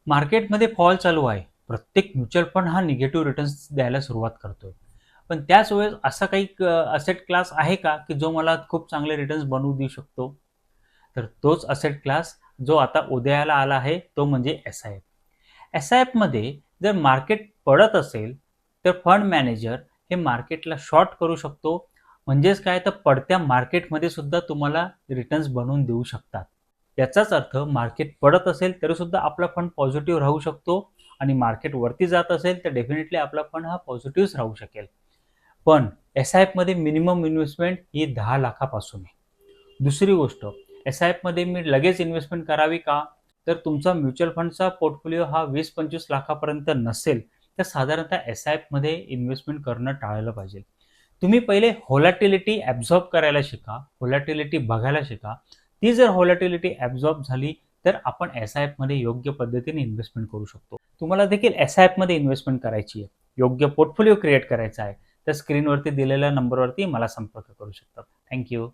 मार्केटमध्ये फॉल चालू आहे. प्रत्येक म्युच्युअल फंड हा निगेटिव्ह रिटर्न्स द्यायला सुरुवात करतोय. पण त्याच वेळेस असा काही असेट क्लास आहे का, की जो मला खूप चांगले रिटर्न्स बनवू देऊ शकतो? तर तोच असेट क्लास जो आता उदयाला आला आहे, तो म्हणजे एस-आय-एफ. एस-आय-एफमध्ये जर मार्केट पडत असेल, तर फंड मॅनेजर हे मार्केटला शॉर्ट करू शकतो. म्हणजेच काय, तर पडत्या मार्केटमध्ये सुद्धा तुम्हाला रिटर्न्स बनवून देऊ शकतात. याचाच अर्थ मार्केट पडत असेल तरी सुद्धा आपला फंड पॉझिटिव्ह राहू शकतो आणि मार्केट वरती जात असेल तर डेफिनेटली आपला फंड हा पॉझिटिव्हच राहू शकेल. पण एस-आय-एफमध्ये मिनिमम इन्व्हेस्टमेंट ही 10 लाखापासून आहे. दुसरी गोष्ट, एस-आय-एफमध्ये मी लगेच इन्व्हेस्टमेंट करावी का? तर तुमचा म्युच्युअल फंडचा पोर्टफोलिओ हा 20-25 लाखापर्यंत नसेल, तर साधारणतः एस-आय-एफमध्ये इन्व्हेस्टमेंट करणं टाळलं पाहिजे. तुम्ही पहिले व्होलॅटिलिटी ॲब्झॉर्ब करायला शिका, व्होलॅटिलिटी बघायला शिका. ती जर व्होलॅटिलिटी ॲब्झॉर्ब झाली, तर आपण एस-आय-एफमध्ये योग्य पद्धतीने इन्व्हेस्टमेंट करू शकतो. तुम्हाला देखील एस-आय-एफमध्ये इन्व्हेस्टमेंट करायची आहे, योग्य पोर्टफोलिओ क्रिएट करायचा आहे, तर स्क्रीनवरती दिलेल्या नंबरवरती मला संपर्क करू शकता. Thank you.